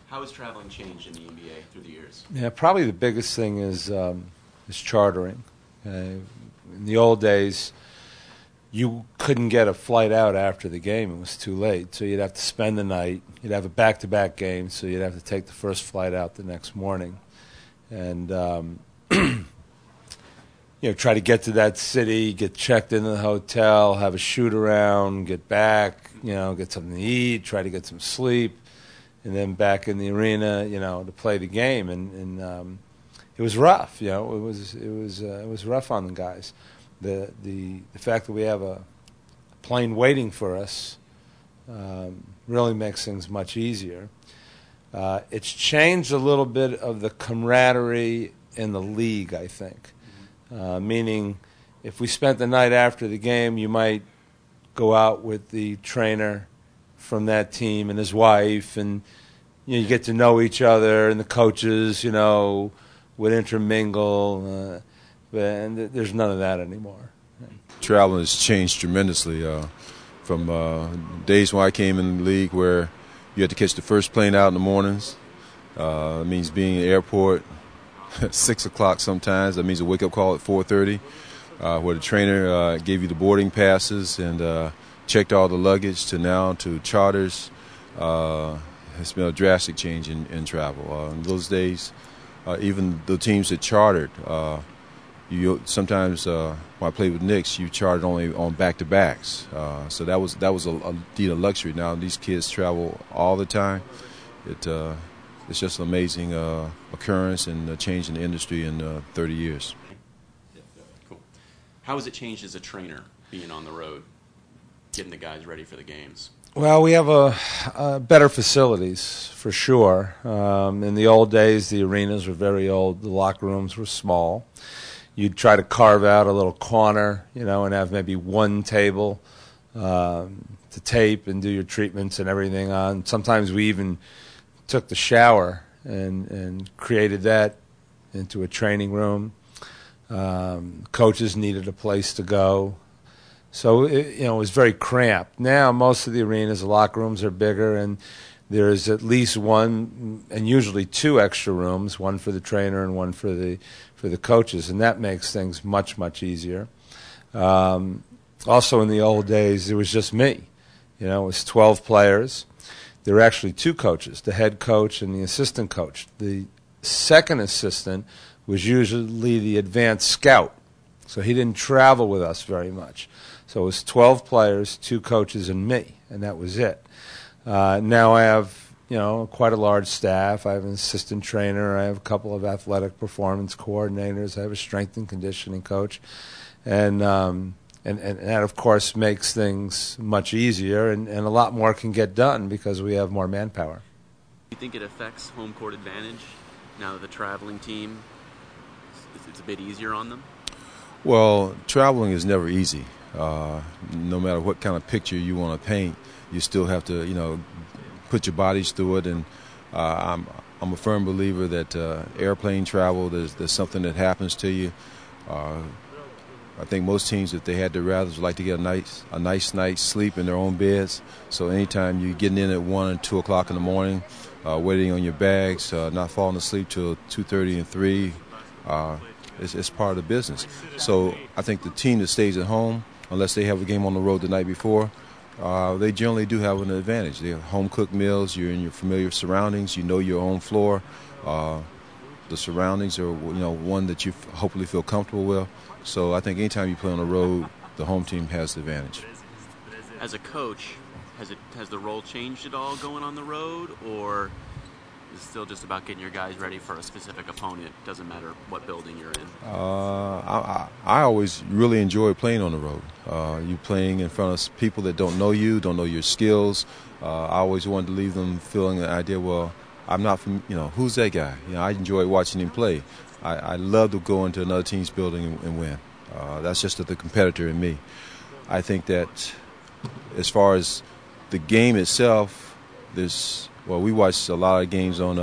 How has traveling changed in the NBA through the years? Yeah, probably the biggest thing is chartering. In the old days, you couldn't get a flight out after the game. It was too late. So you'd have to spend the night. You'd have a back-to-back game, so you'd have to take the first flight out the next morning. And, try to get to that city, get checked into the hotel, have a shoot-around, get back, get something to eat, try to get some sleep, and then back in the arena, to play the game. And it was rough, It was rough on the guys. The fact that we have a plane waiting for us really makes things much easier. It's changed a little bit of the camaraderie in the league, I think. Meaning, if we spent the night after the game, you might go out with the trainer from that team and his wife, and you get to know each other, and the coaches, would intermingle. And there's none of that anymore. Traveling has changed tremendously from days when I came in the league where you had to catch the first plane out in the mornings. It means being in the airport at 6 o'clock sometimes. That means a wake-up call at 4:30, where the trainer gave you the boarding passes and checked all the luggage, to now to charters. It's been a drastic change in travel. In those days, even the teams that chartered, sometimes when I played with Knicks, you chartered only on back-to-backs. So that was a deal of luxury. Now these kids travel all the time. It's just an amazing occurrence and a change in the industry in 30 years. Cool. How has it changed as a trainer, being on the road, getting the guys ready for the games? Well, we have better facilities, for sure. In the old days, the arenas were very old. The locker rooms were small. You'd try to carve out a little corner, and have maybe one table to tape and do your treatments and everything on. Sometimes we even took the shower and created that into a training room. Coaches needed a place to go. So, it was very cramped. Now, most of the arenas, the locker rooms are bigger, and there's at least one and usually two extra rooms, one for the trainer and one for the coaches, and that makes things much, much easier. Also, in the old days, it was just me. It was 12 players. There were actually two coaches, the head coach and the assistant coach. The second assistant was usually the advanced scout, so he didn't travel with us very much. So it was 12 players, two coaches, and me, and that was it. Now I have, quite a large staff. I have an assistant trainer. I have a couple of athletic performance coordinators. I have a strength and conditioning coach, and that, of course, makes things much easier, and a lot more can get done because we have more manpower. Do you think it affects home court advantage now that the traveling team, it's a bit easier on them? Well, traveling is never easy. No matter what kind of picture you want to paint, you still have to, put your bodies through it. And I'm a firm believer that airplane travel, there's something that happens to you. I think most teams, if they had their rathers, would like to get a nice night's sleep in their own beds. So anytime you're getting in at 1 and 2 o'clock in the morning, waiting on your bags, not falling asleep till 2:30 and 3, it's part of the business. So I think the team that stays at home, unless they have a game on the road the night before, they generally do have an advantage. They have home-cooked meals. You're in your familiar surroundings. You know your own floor. The surroundings are, one that you hopefully feel comfortable with. So I think anytime you play on the road, the home team has the advantage. As a coach, has the role changed at all going on the road, or is it still just about getting your guys ready for a specific opponent? Doesn't matter what building you're in. I always really enjoy playing on the road. You playing in front of people that don't know you, don't know your skills. I always wanted to leave them feeling the idea, well, I'm not from, who's that guy? I enjoy watching him play. I love to go into another team's building and win. That's just the competitor in me. I think that as far as the game itself, we watch a lot of games on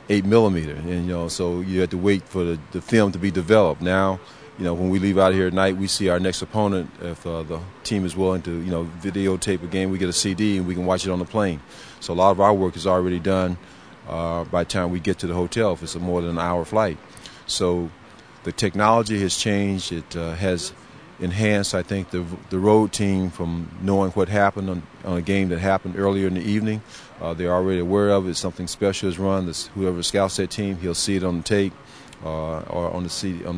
8mm, and so you have to wait for the film to be developed. Now, when we leave out here at night, we see our next opponent. If the team is willing to videotape a game, we get a CD and we can watch it on the plane. So a lot of our work is already done by the time we get to the hotel if it's a more than an hour flight. So the technology has changed. It has enhanced, I think, the road team from knowing what happened on a game that happened earlier in the evening. They're already aware of it. Something special is run. Whoever scouts that team, he'll see it on the tape or on the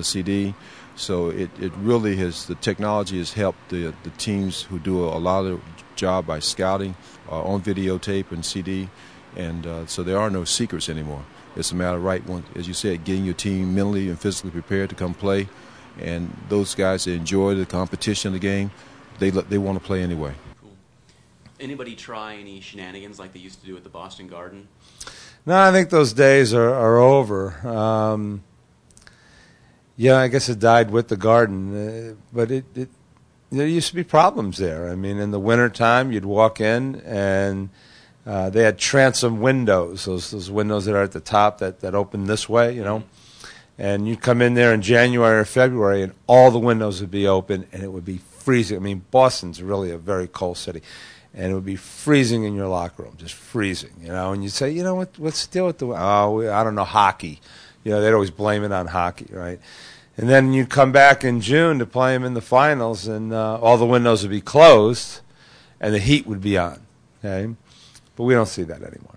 CD. So it really has, the technology has helped the teams who do a lot of the job by scouting on videotape and CD. And so there are no secrets anymore. It's a matter of, as you said, getting your team mentally and physically prepared to come play. And those guys that enjoy the competition of the game, they want to play anyway. Cool. Anybody try any shenanigans like they used to do at the Boston Garden? No, I think those days are over. Yeah, I guess it died with the Garden, but there used to be problems there. I mean, in the wintertime, you'd walk in and they had transom windows, those windows that are at the top that open this way, you know. And you'd come in there in January or February, and all the windows would be open, and it would be freezing. I mean, Boston's really a very cold city, and it would be freezing in your locker room, just freezing, you know. And you'd say, you know, what's the deal with I don't know, hockey. You know, they'd always blame it on hockey, right? And then you'd come back in June to play them in the finals, and all the windows would be closed, and the heat would be on, okay? But we don't see that anymore.